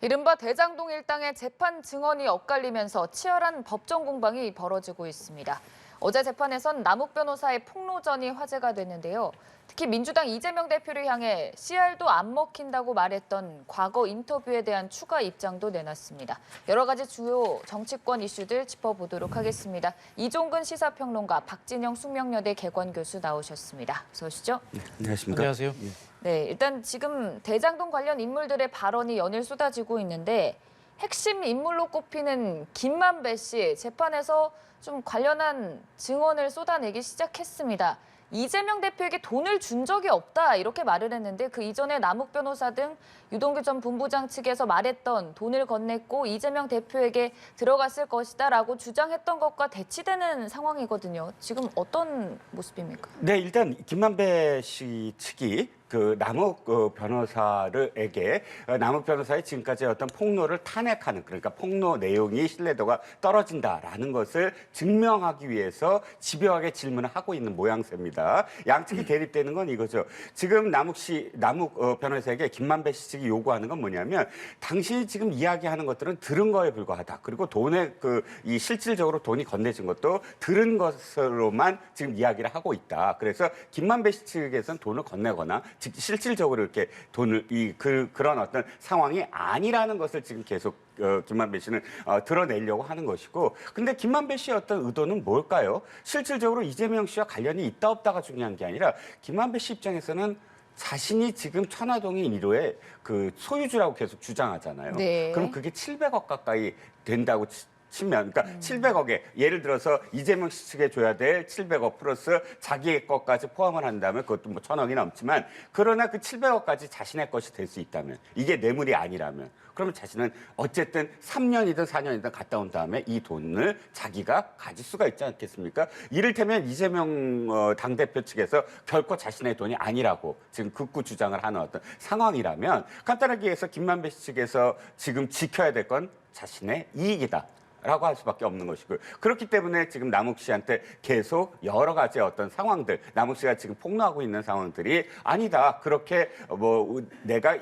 이른바 대장동 일당의 재판 증언이 엇갈리면서 치열한 법정 공방이 벌어지고 있습니다. 어제 재판에선 남욱 변호사의 폭로전이 화제가 됐는데요. 특히 민주당 이재명 대표를 향해 CR도 안 먹힌다고 말했던 과거 인터뷰에 대한 추가 입장도 내놨습니다. 여러 가지 주요 정치권 이슈들 짚어보도록 하겠습니다. 이종근 시사평론가, 박진영 숙명여대 개관교수 나오셨습니다. 어서 오시죠. 네, 안녕하십니까. 안녕하세요. 네, 일단 지금 대장동 관련 인물들의 발언이 연일 쏟아지고 있는데 핵심 인물로 꼽히는 김만배 씨 재판에서 좀 관련한 증언을 쏟아내기 시작했습니다. 이재명 대표에게 돈을 준 적이 없다 이렇게 말을 했는데 그 이전에 남욱 변호사 등 유동규 전 본부장 측에서 말했던 돈을 건넸고 이재명 대표에게 들어갔을 것이다라고 주장했던 것과 대치되는 상황이거든요. 지금 어떤 모습입니까? 네, 일단 김만배 씨 측이 남욱 변호사에게 남욱 변호사의 지금까지 어떤 폭로를 탄핵하는, 그러니까 폭로 내용이 신뢰도가 떨어진다라는 것을 증명하기 위해서 집요하게 질문을 하고 있는 모양새입니다. 양측이 대립되는 건 이거죠. 지금 남욱 변호사에게 김만배 씨 측이 요구하는 건 뭐냐면 당신이 지금 이야기하는 것들은 들은 거에 불과하다. 그리고 돈에 이 실질적으로 돈이 건네진 것도 들은 것으로만 지금 이야기를 하고 있다. 그래서 김만배 씨 측에서는 돈을 건네거나 실질적으로 이렇게 돈을 그런 어떤 상황이 아니라는 것을 지금 계속 김만배 씨는 드러내려고 하는 것이고, 근데 김만배 씨의 어떤 의도는 뭘까요? 실질적으로 이재명 씨와 관련이 있다 없다가 중요한 게 아니라 김만배 씨 입장에서는 자신이 지금 천화동인 1호의 소유주라고 계속 주장하잖아요. 네. 그럼 그게 700억 가까이 된다고 치면, 그러니까 700억에 예를 들어서 이재명 씨 측에 줘야 될 700억 플러스 자기의 것까지 포함을 한다면 그것도 뭐 1000억이 넘지만, 그러나 그 700억까지 자신의 것이 될 수 있다면, 이게 뇌물이 아니라면, 그러면 자신은 어쨌든 3년이든 4년이든 갔다 온 다음에 이 돈을 자기가 가질 수가 있지 않겠습니까? 이를테면 이재명 당대표 측에서 결코 자신의 돈이 아니라고 지금 극구 주장을 하는 어떤 상황이라면, 간단하게 해서 김만배 씨 측에서 지금 지켜야 될 건 자신의 이익이다 라고 할 수밖에 없는 것이고요. 그렇기 때문에 지금 남욱 씨한테 계속 여러 가지 어떤 상황들, 남욱 씨가 지금 폭로하고 있는 상황들이 아니다. 그렇게 내가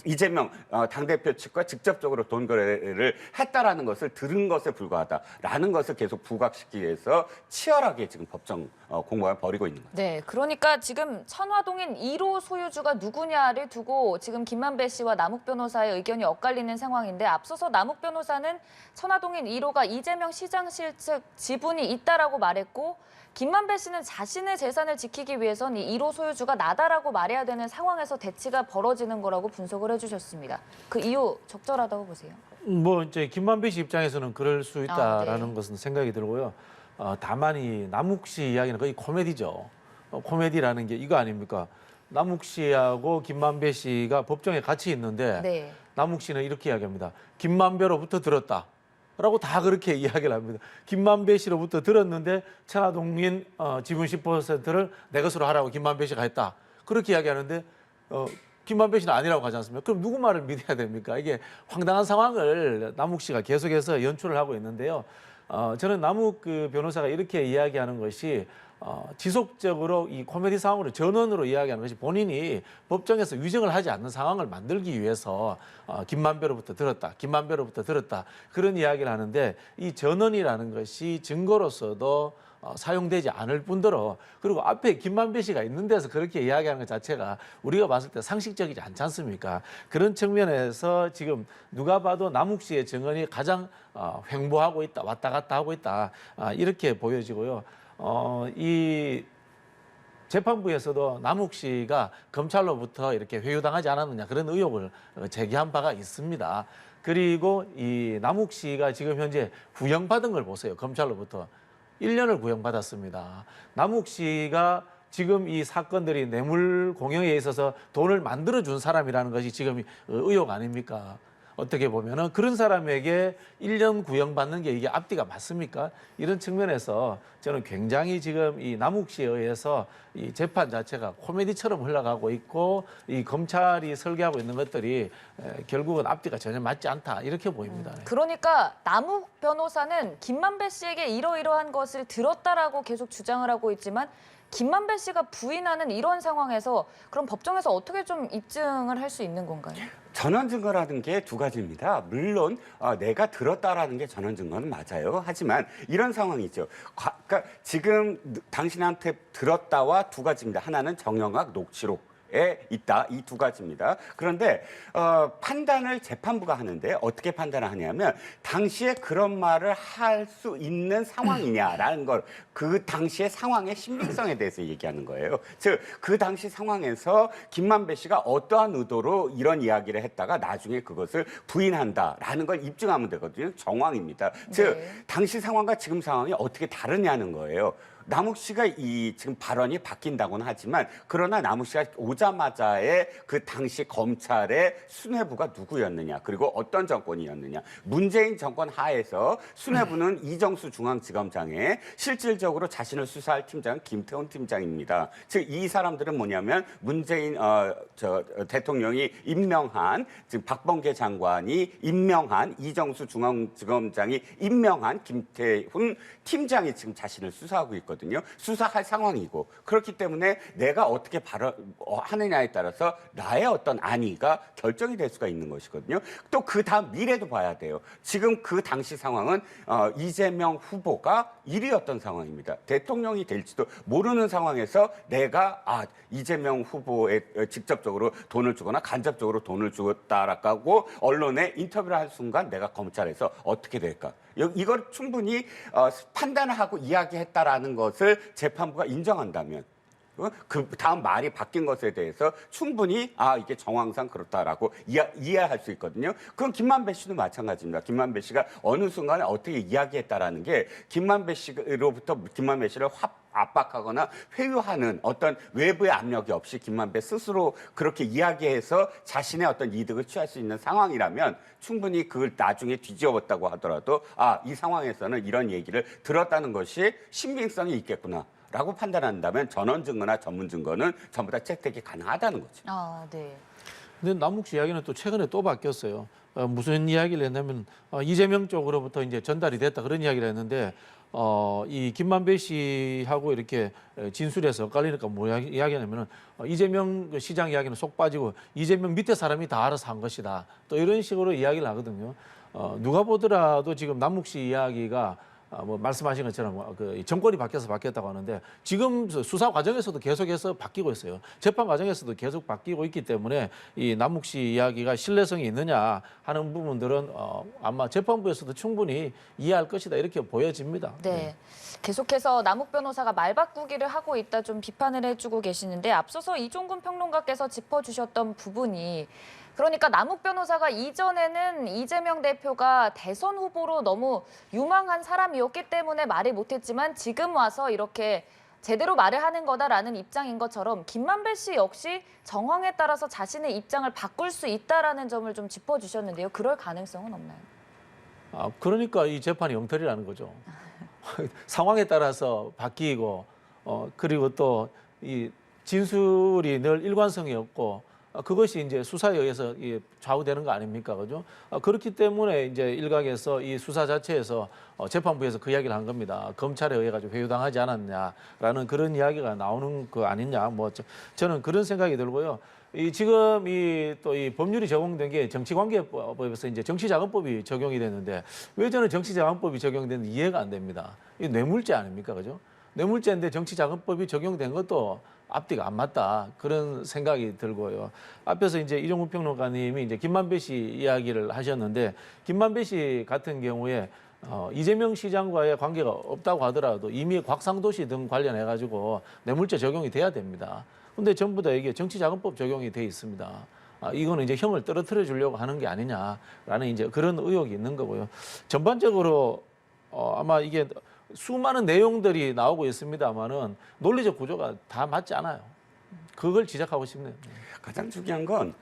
이재명 당대표 측과 직접적으로 돈 거래를 했다라는 것을 들은 것에 불과하다라는 것을 계속 부각시키기 위해서 치열하게 지금 법정 공방을 벌이고 있는 거죠. 네, 그러니까 지금 천화동인 1호 소유주가 누구냐를 두고 지금 김만배 씨와 남욱 변호사의 의견이 엇갈리는 상황인데, 앞서서 남욱 변호사는 천화동인 1호가 이재명 시장실 측 지분이 있다라고 말했고, 김만배 씨는 자신의 재산을 지키기 위해선 이 1호 소유주가 나다라고 말해야 되는 상황에서 대치가 벌어지는 거라고 분석을 해주셨습니다. 그 이유 적절하다고 보세요? 뭐 이제 김만배 씨 입장에서는 그럴 수 있다라는 네. 것은 생각이 들고요. 다만 이 남욱 씨 이야기는 거의 코미디죠. 코미디라는 게 이거 아닙니까? 남욱 씨하고 김만배 씨가 법정에 같이 있는데 네. 남욱 씨는 이렇게 이야기합니다. 김만배로부터 들었다. 라고 다 그렇게 이야기를 합니다. 김만배 씨로부터 들었는데 천화동인 지분 10%를 내 것으로 하라고 김만배 씨가 했다. 그렇게 이야기하는데 김만배 씨는 아니라고 하지 않습니까? 그럼 누구 말을 믿어야 됩니까? 이게 황당한 상황을 남욱 씨가 계속해서 연출을 하고 있는데요. 저는 남욱 변호사가 이렇게 이야기하는 것이 지속적으로 이 코미디 상황으로 전원으로 이야기하는 것이 본인이 법정에서 위증을 하지 않는 상황을 만들기 위해서 김만배로부터 들었다 그런 이야기를 하는데, 이 전원이라는 것이 증거로서도 사용되지 않을 뿐더러, 그리고 앞에 김만배 씨가 있는 데서 그렇게 이야기하는 것 자체가 우리가 봤을 때 상식적이지 않지 않습니까? 그런 측면에서 지금 누가 봐도 남욱 씨의 증언이 가장 횡보하고 있다, 왔다 갔다 하고 있다, 이렇게 보여지고요. 이 재판부에서도 남욱 씨가 검찰로부터 이렇게 회유당하지 않았느냐 그런 의혹을 제기한 바가 있습니다. 그리고 이 남욱 씨가 지금 현재 구형받은 걸 보세요. 검찰로부터 1년을 구형받았습니다. 남욱 씨가 지금 이 사건들이 뇌물 공여에 있어서 돈을 만들어준 사람이라는 것이 지금 의혹 아닙니까? 어떻게 보면은 그런 사람에게 1년 구형받는 게 이게 앞뒤가 맞습니까? 이런 측면에서 저는 굉장히 지금 이 남욱 씨에 의해서 이 재판 자체가 코미디처럼 흘러가고 있고, 이 검찰이 설계하고 있는 것들이 결국은 앞뒤가 전혀 맞지 않다, 이렇게 보입니다. 그러니까 남욱 변호사는 김만배 씨에게 이러이러한 것을 들었다라고 계속 주장을 하고 있지만, 김만배 씨가 부인하는 이런 상황에서 그럼 법정에서 어떻게 좀 입증을 할 수 있는 건가요? 전원 증거라는 게 두 가지입니다. 물론 내가 들었다라는 게 전원 증거는 맞아요. 하지만 이런 상황이죠. 그러니까 지금 당신한테 들었다와 두 가지입니다. 하나는 정영학 녹취록. 에 있다. 이 두 가지입니다. 그런데 판단을 재판부가 하는데 어떻게 판단을 하냐면 당시에 그런 말을 할 수 있는 상황이냐라는 걸 그 당시의 상황의 신빙성에 대해서 얘기하는 거예요. 즉 그 당시 상황에서 김만배 씨가 어떠한 의도로 이런 이야기를 했다가 나중에 그것을 부인한다라는 걸 입증하면 되거든요. 정황입니다. 즉 당시 상황과 지금 상황이 어떻게 다르냐는 거예요. 남욱 씨가 이 지금 발언이 바뀐다고는 하지만 그러나 남욱 씨가 오자마자의 그 당시 검찰의 수뇌부가 누구였느냐 그리고 어떤 정권이었느냐 문재인 정권 하에서 수뇌부는 이정수 중앙지검장에 실질적으로 자신을 수사할 팀장은 김태훈 팀장입니다. 즉 이 사람들은 뭐냐면 문재인 대통령이 임명한 지금 박범계 장관이 임명한 이정수 중앙지검장이 임명한 김태훈 팀장이 지금 자신을 수사하고 있거든요. 수사할 상황이고 그렇기 때문에 내가 어떻게 하느냐에 따라서 나의 어떤 안위가 결정이 될 수가 있는 것이거든요. 또 그 다음 미래도 봐야 돼요. 지금 그 당시 상황은 이재명 후보가 1위였던 상황입니다. 대통령이 될지도 모르는 상황에서 내가 이재명 후보에 직접적으로 돈을 주거나 간접적으로 돈을 주었다라고 언론에 인터뷰를 할 순간 내가 검찰에서 어떻게 될까? 이걸 충분히 판단을 하고 이야기했다라는 것을 재판부가 인정한다면 그 다음 말이 바뀐 것에 대해서 충분히 이게 정황상 그렇다라고 이해할 수 있거든요. 그건 김만배 씨도 마찬가지입니다. 김만배 씨가 어느 순간에 어떻게 이야기했다라는 게 김만배 씨로부터 김만배 씨를 압박하거나 회유하는 어떤 외부의 압력이 없이 김만배 스스로 그렇게 이야기해서 자신의 어떤 이득을 취할 수 있는 상황이라면 충분히 그걸 나중에 뒤집었다고 하더라도 이 상황에서는 이런 얘기를 들었다는 것이 신빙성이 있겠구나. 라고 판단한다면 전원 증거나 전문 증거는 전부 다 채택이 가능하다는 거죠. 네. 근데 남욱 씨 이야기는 또 최근에 또 바뀌었어요. 무슨 이야기를 했냐면 이재명 쪽으로부터 이제 전달이 됐다 그런 이야기를 했는데 이 김만배 씨하고 이렇게 진술해서 엇갈리니까 뭐 이야기하냐면은 이재명 시장 이야기는 쏙 빠지고 이재명 밑에 사람이 다 알아서 한 것이다. 또 이런 식으로 이야기를 하거든요. 누가 보더라도 지금 남욱 씨 이야기가 뭐 말씀하신 것처럼 그 정권이 바뀌었다고 하는데 지금 수사 과정에서도 계속해서 바뀌고 있어요. 재판 과정에서도 계속 바뀌고 있기 때문에 이 남욱 씨 이야기가 신뢰성이 있느냐 하는 부분들은 아마 재판부에서도 충분히 이해할 것이다 이렇게 보여집니다. 네. 계속해서 남욱 변호사가 말 바꾸기를 하고 있다 좀 비판을 해주고 계시는데 앞서서 이종근 평론가께서 짚어주셨던 부분이 그러니까 남욱 변호사가 이전에는 이재명 대표가 대선 후보로 너무 유망한 사람이었기 때문에 말을 못했지만 지금 와서 이렇게 제대로 말을 하는 거다라는 입장인 것처럼 김만배 씨 역시 정황에 따라서 자신의 입장을 바꿀 수 있다라는 점을 좀 짚어주셨는데요. 그럴 가능성은 없나요? 그러니까 이 재판이 엉터리라는 거죠. 상황에 따라서 바뀌고 그리고 또 이 진술이 늘 일관성이 없고 그것이 이제 수사에 의해서 좌우되는 거 아닙니까, 그죠? 그렇기 때문에 이제 일각에서 이 수사 자체에서 재판부에서 그 이야기를 한 겁니다. 검찰에 의해 가지고 회유당하지 않았냐라는 그런 이야기가 나오는 거 아니냐, 뭐 저는 그런 생각이 들고요. 지금 또 이 법률이 적용된 게 정치관계법에서 이제 정치자금법이 적용이 됐는데 왜 저는 정치자금법이 적용됐는지 이해가 안 됩니다. 이 뇌물죄 아닙니까, 그죠? 뇌물죄인데 정치자금법이 적용된 것도 앞뒤가 안 맞다 그런 생각이 들고요. 앞에서 이제 이종훈 평론가님이 이제 김만배 씨 이야기를 하셨는데 김만배 씨 같은 경우에 이재명 시장과의 관계가 없다고 하더라도 이미 곽상도시 등 관련해 가지고 뇌물죄 적용이 돼야 됩니다. 근데 전부 다 이게 정치자금법 적용이 돼 있습니다. 이거는 이제 형을 떨어뜨려 주려고 하는 게 아니냐라는 이제 그런 의혹이 있는 거고요. 전반적으로 아마 이게 수많은 내용들이 나오고 있습니다만은 논리적 구조가 다 맞지 않아요. 그걸 지적하고 싶네요. 가장 중요한 건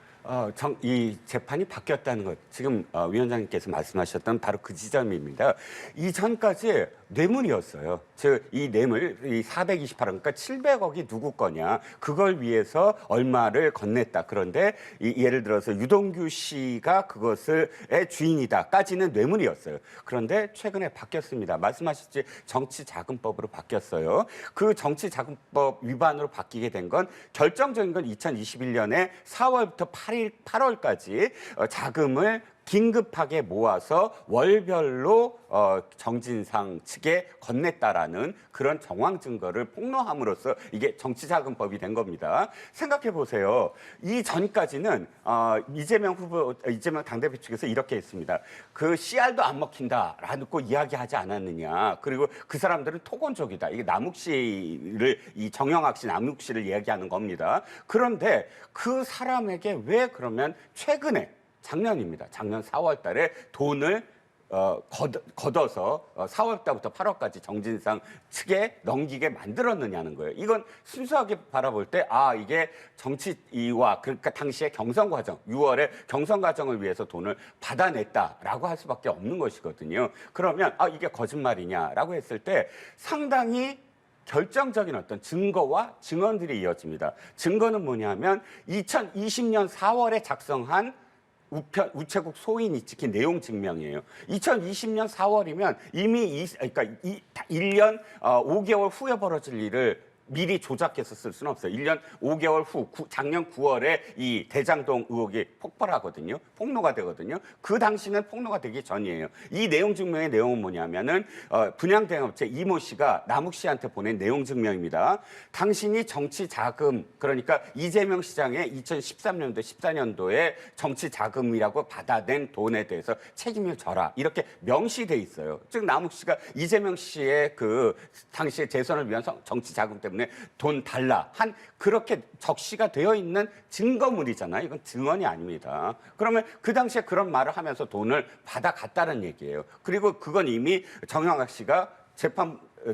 이 재판이 바뀌었다는 것. 지금 위원장님께서 말씀하셨던 바로 그 지점입니다. 이전까지 뇌물이었어요. 즉 이 뇌물, 이 428억, 그러니까 700억이 누구 거냐, 그걸 위해서 얼마를 건넸다. 그런데 예를 들어서 유동규 씨가 그것의 주인이다까지는 뇌물이었어요. 그런데 최근에 바뀌었습니다. 말씀하셨지, 정치자금법으로 바뀌었어요. 그 정치자금법 위반으로 바뀌게 된 건, 결정적인 건 2021년에 4월부터 8월까지 자금을 긴급하게 모아서 월별로 정진상 측에 건넸다라는 그런 정황 증거를 폭로함으로써 이게 정치자금법이 된 겁니다. 생각해 보세요. 이 전까지는 이재명 당대표 측에서 이렇게 했습니다. 그 씨알도 안 먹힌다라고 이야기하지 않았느냐. 그리고 그 사람들은 토건족이다. 이게 남욱 씨를, 이 정영학 씨, 남욱 씨를 이야기하는 겁니다. 그런데 그 사람에게 왜 그러면 최근에, 작년입니다. 작년 4월 달에 돈을 걷어서 4월 달부터 8월까지 정진상 측에 넘기게 만들었느냐는 거예요. 이건 순수하게 바라볼 때, 이게 정치와, 그러니까 당시의 경선 과정, 6월에 경선 과정을 위해서 돈을 받아냈다라고 할 수밖에 없는 것이거든요. 그러면 이게 거짓말이냐라고 했을 때 상당히 결정적인 어떤 증거와 증언들이 이어집니다. 증거는 뭐냐면 2020년 4월에 작성한 우체국 소인이 찍힌 내용 증명이에요. 2020년 4월이면 이미 1년 5개월 후에 벌어질 일을 미리 조작해서 쓸 수는 없어요. 1년 5개월 후, 작년 9월에 이 대장동 의혹이 폭발하거든요. 폭로가 되거든요. 그 당시는 폭로가 되기 전이에요. 이 내용 증명의 내용은 뭐냐면은 분양대행업체 이모 씨가 남욱 씨한테 보낸 내용 증명입니다. 당신이 정치 자금, 그러니까 이재명 시장의 2013년도, 14년도에 정치 자금이라고 받아낸 돈에 대해서 책임을 져라. 이렇게 명시돼 있어요. 즉 남욱 씨가 이재명 씨의 그 당시의 재선을 위한 정치 자금 때문에 돈 달라 한, 그렇게 적시가 되어 있는 증거물이잖아요. 이건 증언이 아닙니다. 그러면 그 당시에 그런 말을 하면서 돈을 받아갔다는 얘기예요. 그리고 그건 이미 정영학 씨가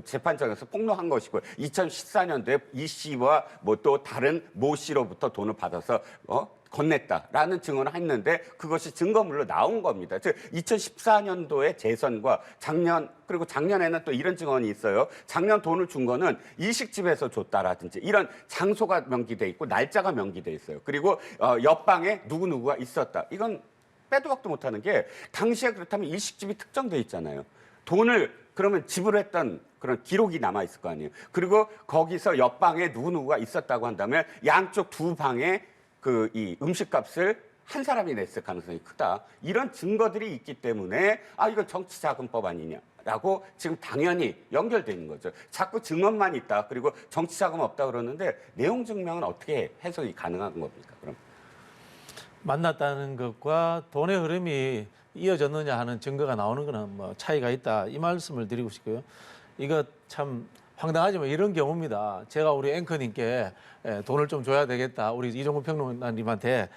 재판장에서 폭로한 것이고, 2014년도에 이 씨와 뭐 또 다른 모 씨로부터 돈을 받아서 건넸다라는 증언을 했는데, 그것이 증거물로 나온 겁니다. 즉 2014년도의 재선과 그리고 작년에는 또 이런 증언이 있어요. 작년 돈을 준 거는 일식집에서 줬다라든지 이런 장소가 명기돼 있고 날짜가 명기돼 있어요. 그리고 옆방에 누구누구가 있었다. 이건 빼도 박도 못하는 게, 당시에 그렇다면 일식집이 특정돼 있잖아요. 돈을 그러면 지불했던 그런 기록이 남아 있을 거 아니에요. 그리고 거기서 옆방에 누구누구가 있었다고 한다면 양쪽 두 방에 이 음식값을 한 사람이 냈을 가능성이 크다. 이런 증거들이 있기 때문에 이건 정치자금법 아니냐라고 지금 당연히 연결되어 있는 거죠. 자꾸 증언만 있다. 그리고 정치자금 없다 그러는데 내용 증명은 어떻게 해석이 가능한 겁니까? 그럼 만났다는 것과 돈의 흐름이 이어졌느냐 하는 증거가 나오는 거는 뭐 차이가 있다, 이 말씀을 드리고 싶고요. 이거 참 황당하지만 이런 경우입니다. 제가 우리 앵커님께 돈을 좀 줘야 되겠다, 우리 이종구 평론가님한테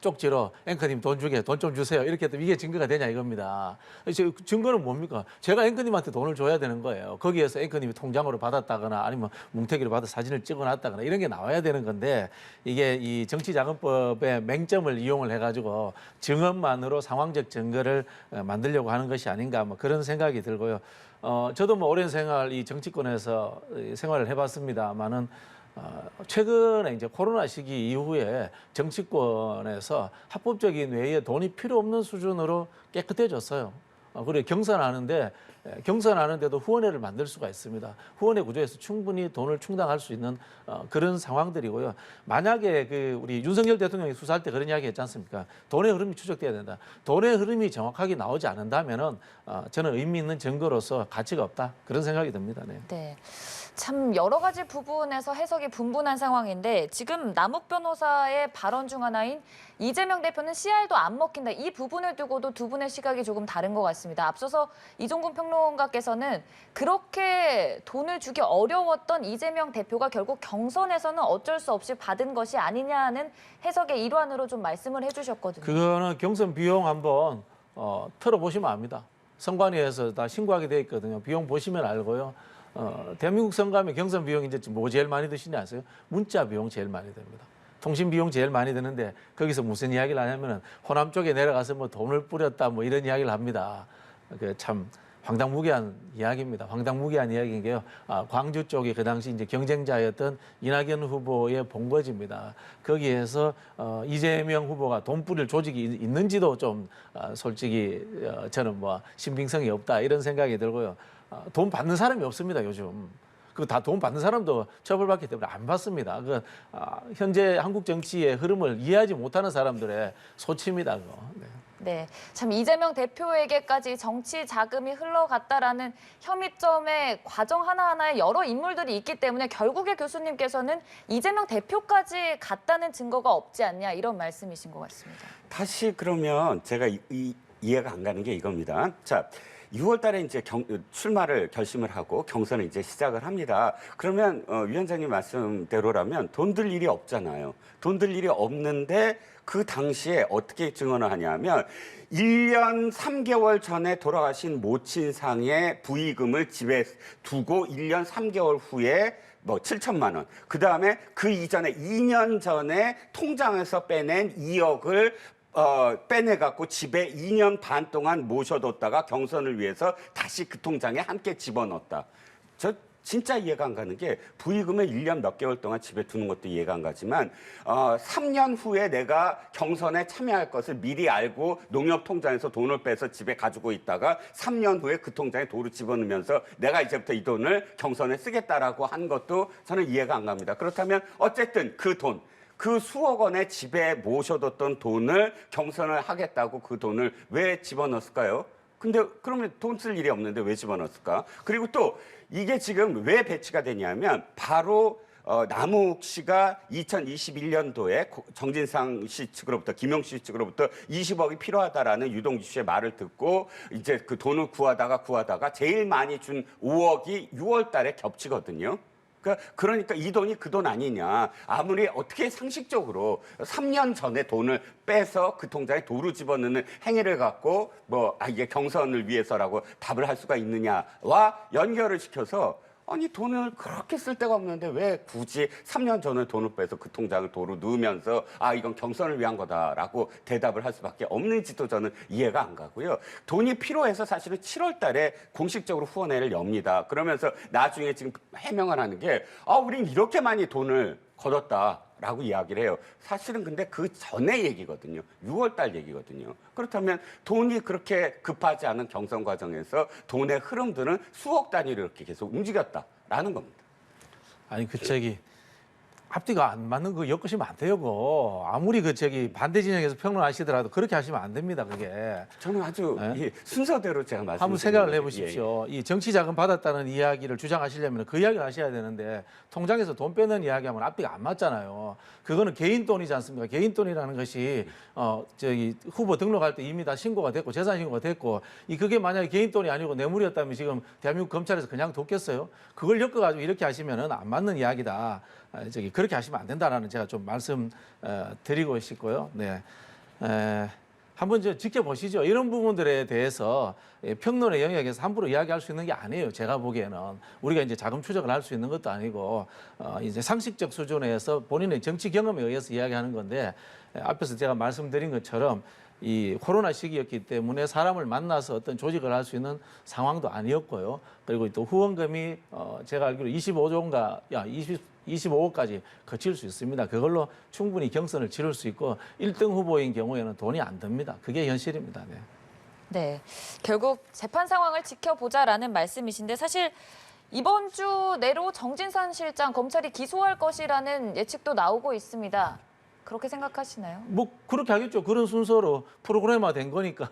쪽지로 앵커님 돈 좀 주세요, 이렇게 했더니 이게 증거가 되냐 이겁니다. 증거는 뭡니까? 제가 앵커님한테 돈을 줘야 되는 거예요. 거기에서 앵커님이 통장으로 받았다거나 아니면 뭉태기로 받아 사진을 찍어놨다거나 이런 게 나와야 되는 건데, 이게 이 정치자금법의 맹점을 이용을 해가지고 증언만으로 상황적 증거를 만들려고 하는 것이 아닌가, 뭐 그런 생각이 들고요. 저도 뭐 오랜 생활 이 정치권에서 생활을 해봤습니다만은, 최근에 이제 코로나 시기 이후에 정치권에서 합법적인 외에 돈이 필요 없는 수준으로 깨끗해졌어요. 그리고 경선하는데도 후원회를 만들 수가 있습니다. 후원회 구조에서 충분히 돈을 충당할 수 있는 그런 상황들이고요. 만약에 우리 윤석열 대통령이 수사할 때 그런 이야기 했지 않습니까? 돈의 흐름이 추적돼야 된다. 돈의 흐름이 정확하게 나오지 않는다면은 저는 의미 있는 증거로서 가치가 없다, 그런 생각이 듭니다. 네. 네. 참 여러 가지 부분에서 해석이 분분한 상황인데, 지금 남욱 변호사의 발언 중 하나인 이재명 대표는 씨알도 안 먹힌다, 이 부분을 두고도 두 분의 시각이 조금 다른 것 같습니다. 앞서서 이종근 평론가께서는 그렇게 돈을 주기 어려웠던 이재명 대표가 결국 경선에서는 어쩔 수 없이 받은 것이 아니냐는 해석의 일환으로 좀 말씀을 해주셨거든요. 그거는 경선 비용 한번 털어보시면 압니다. 선관위에서 다 신고하게 돼 있거든요. 비용 보시면 알고요. 대한민국 선거하면 경선 비용 이제 뭐 제일 많이 드시냐 아세요? 문자 비용 제일 많이 듭니다. 통신 비용 제일 많이 드는데, 거기서 무슨 이야기를 하냐면은 호남 쪽에 내려가서 뭐 돈을 뿌렸다 뭐 이런 이야기를 합니다. 참 황당무계한 이야기입니다. 황당무계한 이야기인 게요. 광주 쪽이 그 당시 이제 경쟁자였던 이낙연 후보의 본거지입니다. 거기에서 이재명 후보가 돈 뿌릴 조직이 있는지도 좀 솔직히 저는 뭐 신빙성이 없다 이런 생각이 들고요. 돈 받는 사람이 없습니다, 요즘. 그 다 돈 받는 사람도 처벌받기 때문에 안 받습니다. 현재 한국 정치의 흐름을 이해하지 못하는 사람들의 소치입니다. 그거. 네. 네, 참 이재명 대표에게까지 정치 자금이 흘러갔다라는 혐의점의 과정 하나하나에 여러 인물들이 있기 때문에 결국에 교수님께서는 이재명 대표까지 갔다는 증거가 없지 않냐 이런 말씀이신 것 같습니다. 다시 그러면 제가 이해가 안 가는 게 이겁니다. 자, 6월 달에 이제 출마를 결심을 하고 경선을 이제 시작을 합니다. 그러면 위원장님 말씀대로라면 돈 들 일이 없잖아요. 돈 들 일이 없는데 그 당시에 어떻게 증언을 하냐면 1년 3개월 전에 돌아가신 모친상의 부의금을 집에 두고 1년 3개월 후에 뭐 7천만 원. 그다음에 그 이전에 2년 전에 통장에서 빼낸 2억을 빼내갖고 집에 2년 반 동안 모셔뒀다가 경선을 위해서 다시 그 통장에 함께 집어넣었다. 저 진짜 이해가 안 가는 게 부의금을 1년 몇 개월 동안 집에 두는 것도 이해가 안 가지만 3년 후에 내가 경선에 참여할 것을 미리 알고 농협 통장에서 돈을 빼서 집에 가지고 있다가 3년 후에 그 통장에 돈을 집어넣으면서 내가 이제부터 이 돈을 경선에 쓰겠다라고 한 것도 저는 이해가 안 갑니다. 그렇다면 어쨌든 그 돈, 그 수억 원의 집에 모셔뒀던 돈을 경선을 하겠다고 그 돈을 왜 집어넣었을까요? 근데 그러면 돈 쓸 일이 없는데 왜 집어넣었을까? 그리고 또 이게 지금 왜 배치가 되냐면 바로 남욱 씨가 2021년도에 정진상 씨 측으로부터 김용식 씨 측으로부터 20억이 필요하다라는 유동규 씨의 말을 듣고 이제 그 돈을 구하다가 제일 많이 준 5억이 6월 달에 겹치거든요. 그러니까 이 돈이 그 돈 아니냐. 아무리 어떻게 상식적으로 3년 전에 돈을 빼서 그 통장에 도루 집어넣는 행위를 갖고 이게 경선을 위해서라고 답을 할 수가 있느냐와 연결을 시켜서 아니 돈을 그렇게 쓸 데가 없는데 왜 굳이 3년 전에 돈을 빼서 그 통장을 도로 넣으면서 이건 경선을 위한 거다라고 대답을 할 수밖에 없는지도 저는 이해가 안 가고요. 돈이 필요해서 사실은 7월 달에 공식적으로 후원회를 엽니다. 그러면서 나중에 지금 해명을 하는 게 우린 이렇게 많이 돈을 걷었다라고 이야기를 해요. 사실은 근데 그 전의 얘기거든요. 6월 달 얘기거든요. 그렇다면 돈이 그렇게 급하지 않은 경선 과정에서 돈의 흐름들은 수억 단위로 이렇게 계속 움직였다라는 겁니다. 아니 앞뒤가 안 맞는 거 엮으시면 안 돼요. 그거. 아무리 반대 진영에서 평론하시더라도 그렇게 하시면 안 됩니다. 그게. 저는 아주 순서대로 제가 말씀드립니다. 한번 생각을 해보십시오. 이 정치 자금 받았다는 이야기를 주장하시려면 그 이야기를 하셔야 되는데 통장에서 돈 빼는 이야기하면 앞뒤가 안 맞잖아요. 그거는 개인 돈이지 않습니까? 개인 돈이라는 것이 후보 등록할 때 이미 다 신고가 됐고 재산 신고가 됐고 그게 만약에 개인 돈이 아니고 뇌물이었다면 지금 대한민국 검찰에서 그냥 뒀겠어요? 그걸 엮어가지고 이렇게 하시면은 안 맞는 이야기다. 그렇게 하시면 안 된다라는 제가 좀 말씀 드리고 싶고요. 네. 한번 지켜보시죠. 이런 부분들에 대해서 평론의 영역에서 함부로 이야기할 수 있는 게 아니에요. 제가 보기에는 우리가 이제 자금 추적을 할 수 있는 것도 아니고 이제 상식적 수준에서 본인의 정치 경험에 의해서 이야기하는 건데 앞에서 제가 말씀드린 것처럼 이 코로나 시기였기 때문에 사람을 만나서 어떤 조직을 할 수 있는 상황도 아니었고요. 그리고 또 후원금이 제가 알기로 25억까지 거칠 수 있습니다. 그걸로 충분히 경선을 치를 수 있고 1등 후보인 경우에는 돈이 안 듭니다. 그게 현실입니다. 네. 네, 결국 재판 상황을 지켜보자라는 말씀이신데 사실 이번 주 내로 정진상 실장 검찰이 기소할 것이라는 예측도 나오고 있습니다. 그렇게 생각하시나요? 그렇게 하겠죠. 그런 순서로 프로그램화 된 거니까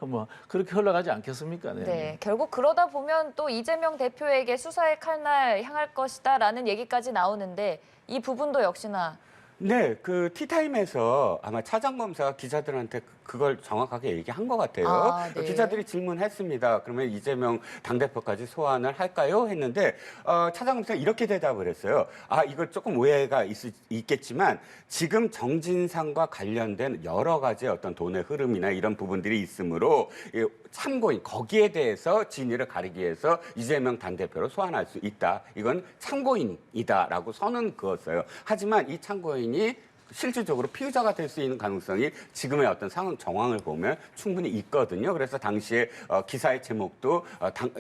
그렇게 흘러가지 않겠습니까? 네. 네, 결국 그러다 보면 또 이재명 대표에게 수사의 칼날 향할 것이다라는 얘기까지 나오는데 이 부분도 역시나 네, 그 티타임에서 아마 차장 검사가 기자들한테 그걸 정확하게 얘기한 것 같아요. 네. 기자들이 질문했습니다. 그러면 이재명 당대표까지 소환을 할까요? 했는데 차장 검사가 이렇게 대답을 했어요. 이거 조금 오해가 있겠지만 지금 정진상과 관련된 여러 가지 어떤 돈의 흐름이나 이런 부분들이 있으므로 참고인 거기에 대해서 진위를 가리기 위해서 이재명 당대표로 소환할 수 있다. 이건 참고인이다라고 선은 그었어요. 하지만 이 참고인이 실질적으로 피의자가 될 수 있는 가능성이 지금의 어떤 상황 정황을 보면 충분히 있거든요. 그래서 당시에 기사의 제목도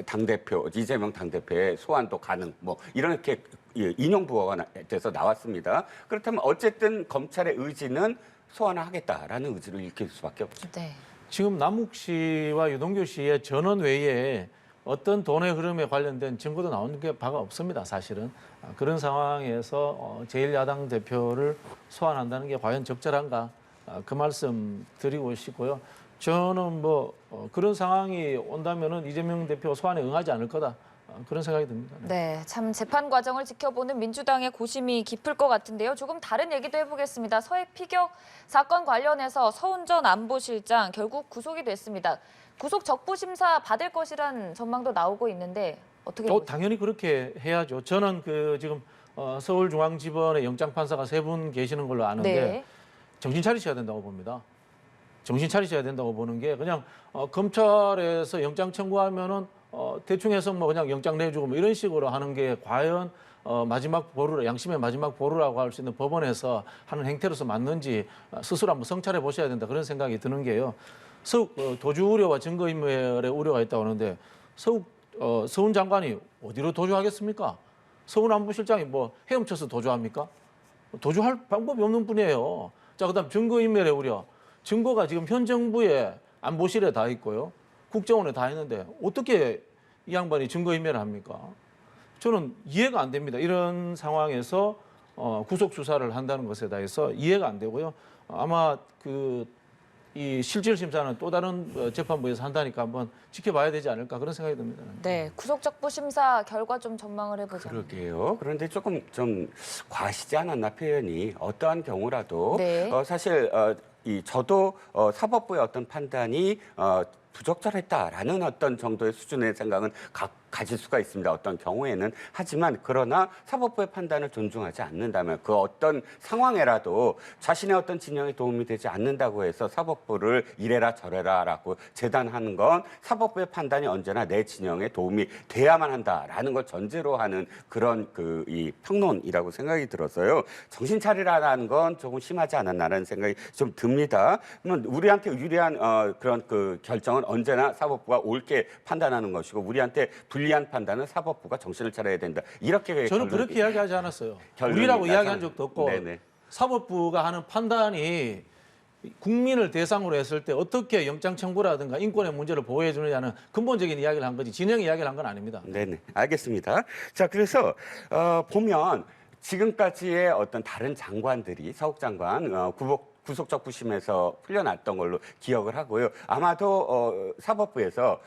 당대표 이재명 당대표의 소환도 가능 뭐 이렇게 인용 부호가 돼서 나왔습니다. 그렇다면 어쨌든 검찰의 의지는 소환을 하겠다라는 의지를 일으킬 수밖에 없죠. 네. 지금 남욱 씨와 유동규 씨의 전원 외에 어떤 돈의 흐름에 관련된 증거도 나오는 게 바가 없습니다. 사실은 그런 상황에서 제1야당 대표를 소환한다는 게 과연 적절한가 그 말씀 드리고 싶고요. 저는 뭐 그런 상황이 온다면은 이재명 대표 소환에 응하지 않을 거다 그런 생각이 듭니다. 네, 참 재판 과정을 지켜보는 민주당의 고심이 깊을 것 같은데요. 조금 다른 얘기도 해보겠습니다. 서해 피격 사건 관련해서 서훈 전 안보실장 결국 구속이 됐습니다. 구속 적부 심사 받을 것이란 전망도 나오고 있는데 어떻게 보세요? 당연히 그렇게 해야죠. 저는 그 지금 서울중앙지법의 영장 판사가 3분 계시는 걸로 아는데 네. 정신 차리셔야 된다고 봅니다. 정신 차리셔야 된다고 보는 게 그냥 검찰에서 영장 청구하면은 대충 해서 뭐 그냥 영장 내주고 뭐 이런 식으로 하는 게 과연 마지막 보루, 양심의 마지막 보루라고 할 수 있는 법원에서 하는 행태로서 맞는지 스스로 한번 성찰해 보셔야 된다 그런 생각이 드는 게요. 도주 우려와 증거인멸의 우려가 있다고 하는데 서훈 장관이 어디로 도주하겠습니까? 서훈 안보실장이 뭐 헤엄쳐서 도주합니까? 도주할 방법이 없는 분이에요. 자, 그다음 증거인멸의 우려. 증거가 지금 현 정부의 안보실에 다 있고요. 국정원에 다 있는데 어떻게 이 양반이 증거인멸을 합니까? 저는 이해가 안 됩니다. 이런 상황에서 구속 수사를 한다는 것에 대해서 이해가 안 되고요. 아마 이 실질 심사는 또 다른 재판부에서 한다니까 한번 지켜봐야 되지 않을까 그런 생각이 듭니다. 네, 구속 적부 심사 결과 좀 전망을 해보자. 그러게요. 그런데 조금 좀 과하시지 않았나 표현이 어떠한 경우라도 네. 사실 저도 사법부의 어떤 판단이 부적절했다라는 어떤 정도의 수준의 생각은 가질 수가 있습니다. 어떤 경우에는. 하지만 그러나 사법부의 판단을 존중하지 않는다면 그 어떤 상황에라도 자신의 어떤 진영에 도움이 되지 않는다고 해서 사법부를 이래라 저래라라고 재단하는 건 사법부의 판단이 언제나 내 진영에 도움이 돼야만 한다라는 걸 전제로 하는 그런 이 평론이라고 생각이 들어서요. 정신 차리라는 건 조금 심하지 않았나라는 생각이 좀 듭니다. 그러면 우리한테 유리한 그런 결정은 언제나 사법부가 옳게 판단하는 것이고 우리한테 불리한 판단은 사법부가 정신을 차려야 된다. 이렇게 저는 그렇게 이야기하지 않았어요. 결론이 우리라고 나서- 이야기한 적도 없고 네네. 사법부가 하는 판단이 국민을 대상으로 했을 때 어떻게 영장 청구라든가 인권의 문제를 보호해 주느냐는 근본적인 이야기를 한 거지 진영 이야기를 한 건 아닙니다. 네네, 알겠습니다. 자, 그래서 보면 지금까지의 어떤 다른 장관들이 서욱 장관 구속적부심에서 풀려났던 걸로 기억을 하고요. 아마도 사법부에서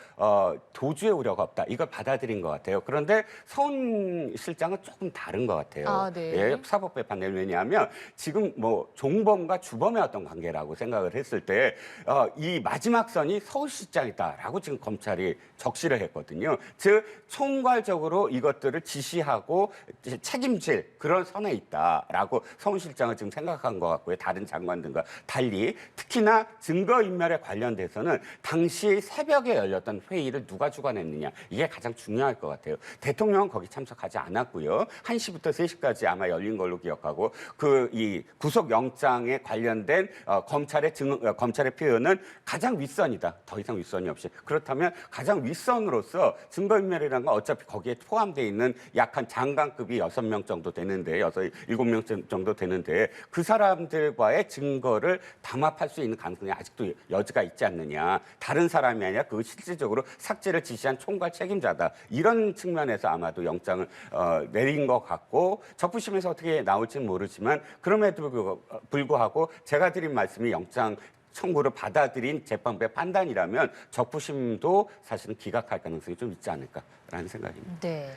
도주의 우려가 없다. 이걸 받아들인 것 같아요. 그런데 서훈 실장은 조금 다른 것 같아요. 아, 네. 예, 사법부의 판례를 왜냐하면 지금 뭐 종범과 주범의 어떤 관계라고 생각을 했을 때 이 마지막 선이 서울시장이다라고 지금 검찰이 적시를 했거든요. 즉 총괄적으로 이것들을 지시하고 책임질 그런 선에 있다라고 서훈 실장은 지금 생각한 것 같고요. 다른 장관들과 달리 특히나 증거인멸에 관련돼서는 당시 새벽에 열렸던 회의를 누가 주관했느냐 이게 가장 중요할 것 같아요. 대통령은 거기 참석하지 않았고요. 1시부터 3시까지 아마 열린 걸로 기억하고 이 구속영장에 관련된 검찰의 표현은 가장 윗선이다. 더 이상 윗선이 없이. 그렇다면 가장 윗선으로서 증거인멸이라는 건 어차피 거기에 포함되어 있는 약 한 장관급이 6명 정도 되는데 7명 정도 되는데 그 사람들과의 증거를 담합할 수 있는 가능성이 아직도 여지가 있지 않느냐. 다른 사람이 아니라 그 실질적으로 삭제를 지시한 총괄 책임자다. 이런 측면에서 아마도 영장을 내린 것 같고 적부심에서 어떻게 나올지는 모르지만 그럼에도 불구하고 제가 드린 말씀이 영장 청구를 받아들인 재판부의 판단이라면 적부심도 사실은 기각할 가능성이 좀 있지 않을까라는 생각입니다. 네.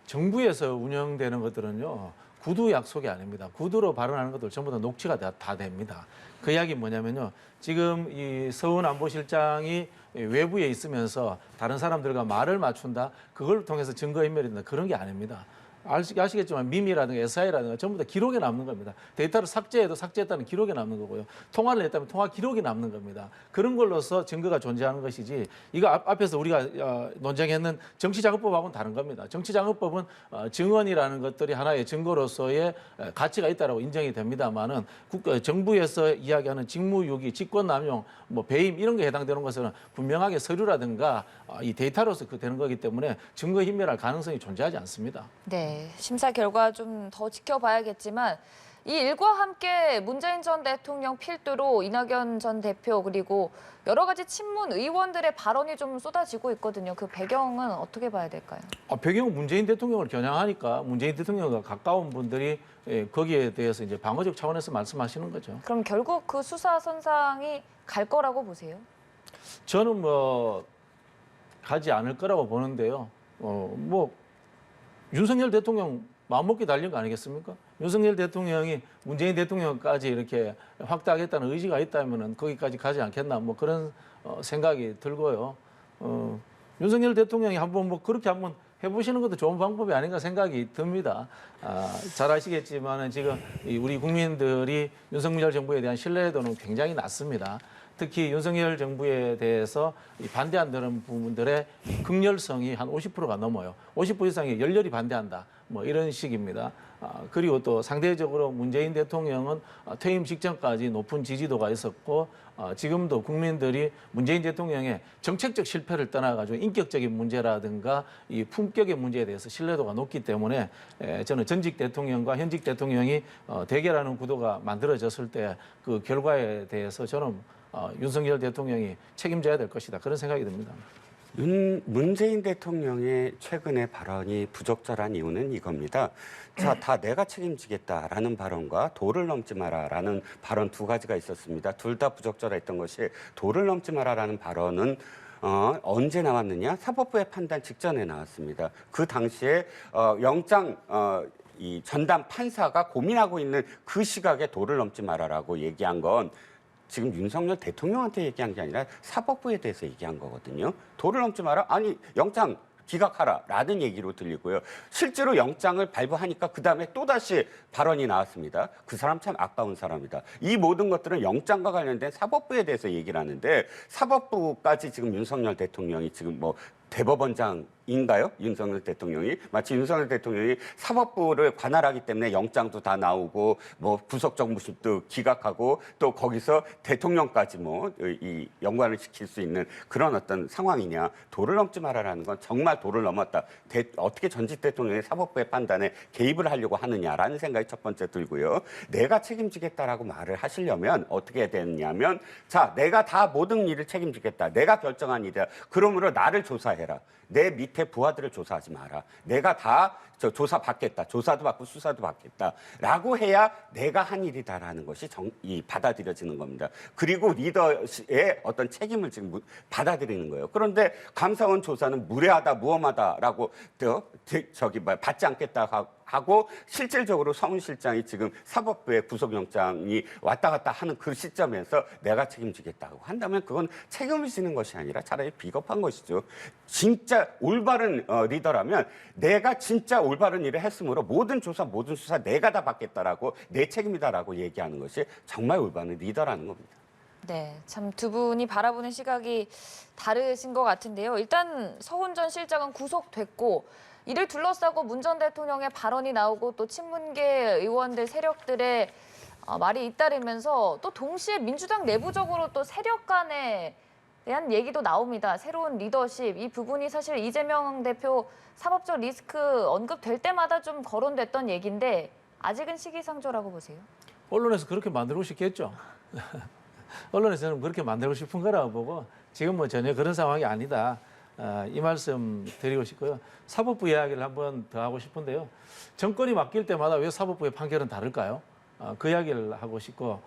정부에서 운영되는 것들은요. 구두 약속이 아닙니다. 구두로 발언하는 것들 전부 다 녹취가 다 됩니다. 그 이야기 뭐냐면요. 지금 이 서훈 안보실장이 외부에 있으면서 다른 사람들과 말을 맞춘다. 그걸 통해서 증거인멸이 된다. 그런 게 아닙니다. 아시겠지만 미미라든가 SI라든가 전부 다 기록에 남는 겁니다. 데이터를 삭제해도 삭제했다는 기록에 남는 거고요. 통화를 했다면 통화 기록이 남는 겁니다. 그런 걸로서 증거가 존재하는 것이지 이거 앞에서 우리가 논쟁했는 정치자금법하고는 다른 겁니다. 정치자금법은 증언이라는 것들이 하나의 증거로서의 가치가 있다라고 인정이 됩니다만은 정부에서 이야기하는 직무유기, 직권남용, 뭐 배임 이런 게 해당되는 것은 분명하게 서류라든가 이 데이터로서 되는 거기 때문에 증거인멸할 가능성이 존재하지 않습니다. 네, 심사 결과 좀 더 지켜봐야겠지만 이 일과 함께 문재인 전 대통령 필두로 이낙연 전 대표 그리고 여러 가지 친문 의원들의 발언이 좀 쏟아지고 있거든요. 그 배경은 어떻게 봐야 될까요? 배경은 문재인 대통령을 겨냥하니까 문재인 대통령과 가까운 분들이 거기에 대해서 이제 방어적 차원에서 말씀하시는 거죠. 그럼 결국 그 수사 선상이 갈 거라고 보세요? 저는 뭐 가지 않을 거라고 보는데요. 뭐 윤석열 대통령 마음먹기 달린 거 아니겠습니까? 윤석열 대통령이 문재인 대통령까지 이렇게 확대하겠다는 의지가 있다면은 거기까지 가지 않겠나 뭐 그런 생각이 들고요. 윤석열 대통령이 한번 뭐 그렇게 한번 해보시는 것도 좋은 방법이 아닌가 생각이 듭니다. 잘 아시겠지만은 지금 우리 국민들이 윤석열 정부에 대한 신뢰도는 굉장히 낮습니다. 특히 윤석열 정부에 대해서 반대한다는 부분들의 극렬성이 한 50%가 넘어요. 50% 이상이 열렬히 반대한다. 뭐 이런 식입니다. 그리고 또 상대적으로 문재인 대통령은 퇴임 직전까지 높은 지지도가 있었고 지금도 국민들이 문재인 대통령의 정책적 실패를 떠나가지고 인격적인 문제라든가 이 품격의 문제에 대해서 신뢰도가 높기 때문에 저는 전직 대통령과 현직 대통령이 대결하는 구도가 만들어졌을 때 그 결과에 대해서 저는 윤석열 대통령이 책임져야 될 것이다. 그런 생각이 듭니다. 문재인 대통령의 최근의 발언이 부적절한 이유는 이겁니다. 자, 다 내가 책임지겠다라는 발언과 도를 넘지 마라라는 발언 두 가지가 있었습니다. 둘 다 부적절했던 것이 도를 넘지 마라라는 발언은 언제 나왔느냐? 사법부의 판단 직전에 나왔습니다. 그 당시에 영장 이 전담 판사가 고민하고 있는 그 시각에 도를 넘지 마라라고 얘기한 건 지금 윤석열 대통령한테 얘기한 게 아니라 사법부에 대해서 얘기한 거거든요. 도를 넘지 마라. 아니 영장 기각하라라는 얘기로 들리고요. 실제로 영장을 발부하니까 그다음에 또다시 발언이 나왔습니다. 그 사람 참 아까운 사람이다. 이 모든 것들은 영장과 관련된 사법부에 대해서 얘기를 하는데 사법부까지 지금 윤석열 대통령이 지금 뭐 대법원장인가요? 윤석열 대통령이 마치 윤석열 대통령이 사법부를 관할하기 때문에 영장도 다 나오고 뭐 구속정부심도 기각하고 또 거기서 대통령까지 뭐 이 연관을 시킬 수 있는 그런 어떤 상황이냐. 도를 넘지 마라라는 건 정말 도를 넘었다. 어떻게 전직 대통령이 사법부의 판단에 개입을 하려고 하느냐라는 생각이 첫 번째 들고요. 내가 책임지겠다라고 말을 하시려면 어떻게 해야 되느냐면 자, 내가 다 모든 일을 책임지겠다. 내가 결정한 일이야. 그러므로 나를 조사해라. 내 밑에 부하들을 조사하지 마라. 내가 다 조사 받겠다. 조사도 받고 수사도 받겠다라고 해야 내가 한 일이다라는 것이 받아들여지는 겁니다. 그리고 리더의 어떤 책임을 지금 받아들이는 거예요. 그런데 감사원 조사는 무례하다, 무엄하다라고 받지 않겠다 하고 실질적으로 서훈 실장이 지금 사법부에 구속영장이 왔다 갔다 하는 그 시점에서 내가 책임지겠다고 한다면 그건 책임을 지는 것이 아니라 차라리 비겁한 것이죠. 진짜 올바른 리더라면 내가 진짜 올바른 일을 했으므로 모든 조사, 모든 수사 내가 다 받겠다라고 내 책임이다라고 얘기하는 것이 정말 올바른 리더라는 겁니다. 네, 참 두 분이 바라보는 시각이 다르신 것 같은데요. 일단 서훈 전 실장은 구속됐고 이를 둘러싸고 문 전 대통령의 발언이 나오고 또 친문계 의원들 세력들의 말이 잇따르면서 또 동시에 민주당 내부적으로 또 세력 간에 대한 얘기도 나옵니다. 새로운 리더십, 이 부분이 사실 이재명 대표 사법적 리스크 언급될 때마다 좀 거론됐던 얘기인데 아직은 시기상조라고 보세요? 언론에서 그렇게 만들고 싶겠죠. 언론에서는 그렇게 만들고 싶은 거라고 보고 지금 뭐 전혀 그런 상황이 아니다. 이 말씀 드리고 싶고요. 사법부 이야기를 한번 더 하고 싶은데요. 정권이 바뀔 때마다 왜 사법부의 판결은 다를까요? 그 이야기를 하고 싶고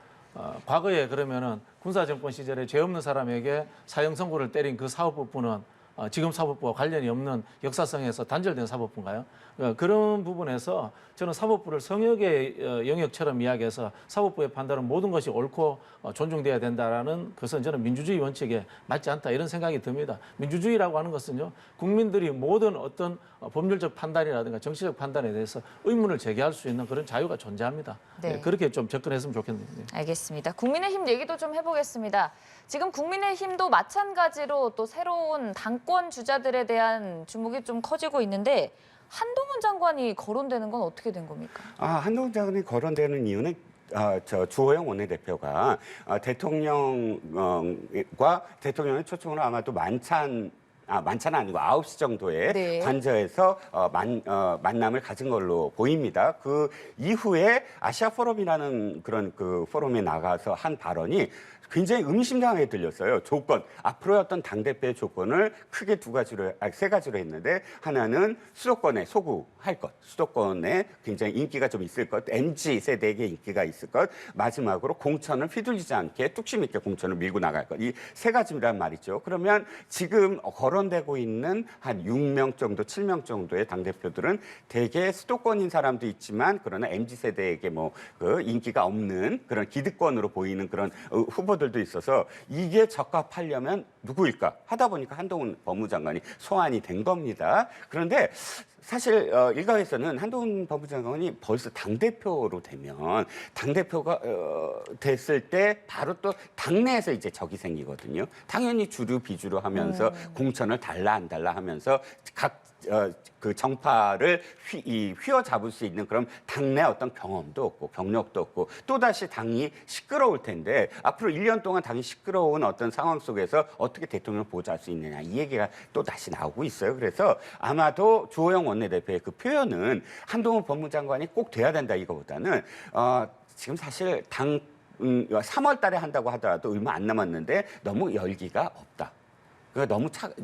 과거에 그러면은 군사정권 시절에 죄 없는 사람에게 사형 선고를 때린 그 사법부는 지금 사법부와 관련이 없는 역사성에서 단절된 사법부인가요? 그런 부분에서 저는 사법부를 성역의 영역처럼 이야기해서 사법부의 판단은 모든 것이 옳고 존중돼야 된다라는 것은 저는 민주주의 원칙에 맞지 않다 이런 생각이 듭니다. 민주주의라고 하는 것은요, 국민들이 모든 어떤 법률적 판단이라든가 정치적 판단에 대해서 의문을 제기할 수 있는 그런 자유가 존재합니다. 네. 그렇게 좀 접근했으면 좋겠네요. 알겠습니다. 국민의힘 얘기도 좀 해보겠습니다. 지금 국민의힘도 마찬가지로 또 새로운 당권 주자들에 대한 주목이 좀 커지고 있는데 한동훈 장관이 거론되는 건 어떻게 된 겁니까? 한동훈 장관이 거론되는 이유는 주호영 원내대표가 대통령과 대통령의 초청으로 아마도 만찬은 아니고 9시 정도에 네. 관저에서 만남을 가진 걸로 보입니다. 그 이후에 아시아 포럼이라는 그런 그 포럼에 나가서 한 발언이 굉장히 의미심장하게 들렸어요. 앞으로의 어떤 당대표의 조건을 크게 세 가지로 했는데, 하나는 수도권에 소구할 것, 수도권에 굉장히 인기가 좀 있을 것, MZ 세대에게 인기가 있을 것, 마지막으로 공천을 휘둘리지 않게 뚝심 있게 공천을 밀고 나갈 것. 이 세 가지란 말이죠. 그러면 지금 거론되고 있는 한 6명 정도, 7명 정도의 당대표들은 대개 수도권인 사람도 있지만, 그러나 MZ 세대에게 그 인기가 없는 그런 기득권으로 보이는 그런 후보들도 있어서 이게 적합하려면 누구일까 하다 보니까 한동훈 법무장관이 소환이 된 겁니다. 그런데 사실 일각에서는 한동훈 법무장관이 벌써 당대표로 되면 당대표가 됐을 때 바로 또 당내에서 이제 적이 생기거든요. 당연히 주류 비주류 하면서 공천을 달라 안 달라 하면서 그 정파를 휘어잡을 수 있는 그런 당내 어떤 경험도 없고 경력도 없고 또다시 당이 시끄러울 텐데, 앞으로 1년 동안 당이 시끄러운 어떤 상황 속에서 어떻게 대통령을 보좌할 수 있느냐, 이 얘기가 또 다시 나오고 있어요. 그래서 아마도 주호영 원내대표의 그 표현은 한동훈 법무장관이 꼭 돼야 된다 이거보다는 지금 사실 3월 달에 한다고 하더라도 얼마 안 남았는데 너무 열기가 없다.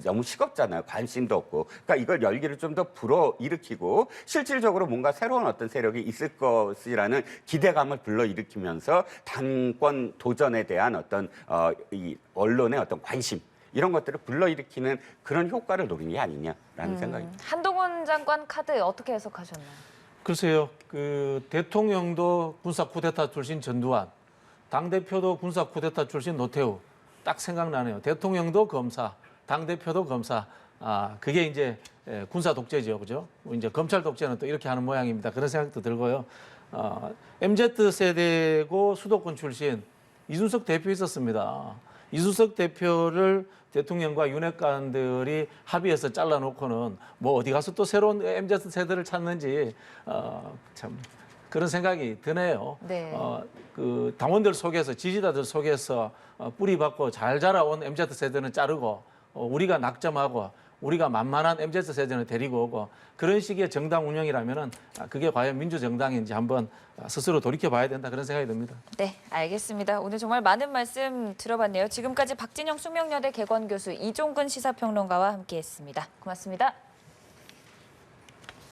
너무 식었잖아요. 관심도 없고. 그러니까 이걸 열기를 좀 더 불어일으키고 실질적으로 뭔가 새로운 어떤 세력이 있을 것이라는 기대감을 불러일으키면서 당권 도전에 대한 어떤 이 언론의 어떤 관심, 이런 것들을 불러일으키는 그런 효과를 노린 게 아니냐라는 생각입니다. 한동훈 장관 카드 어떻게 해석하셨나요? 글쎄요, 그 대통령도 군사 쿠데타 출신 전두환, 당대표도 군사 쿠데타 출신 노태우, 딱 생각나네요. 대통령도 검사, 당대표도 검사. 그게 이제 군사 독재죠, 그죠? 이제 검찰 독재는 또 이렇게 하는 모양입니다. 그런 생각도 들고요. MZ 세대고 수도권 출신 이준석 대표 있었습니다. 이준석 대표를 대통령과 윤핵관들이 합의해서 잘라놓고는 어디 가서 또 새로운 MZ 세대를 찾는지 참 그런 생각이 드네요. 네. 그 당원들 속에서, 지지자들 속에서 뿌리 받고 잘 자라온 MZ 세대는 자르고 우리가 낙점하고 우리가 만만한 MZ 세대는 데리고 오고, 그런 식의 정당 운영이라면은 그게 과연 민주정당인지 한번 스스로 돌이켜봐야 된다, 그런 생각이 듭니다. 네, 알겠습니다. 오늘 정말 많은 말씀 들어봤네요. 지금까지 박진영 숙명여대 개건교수, 이종근 시사평론가와 함께했습니다. 고맙습니다.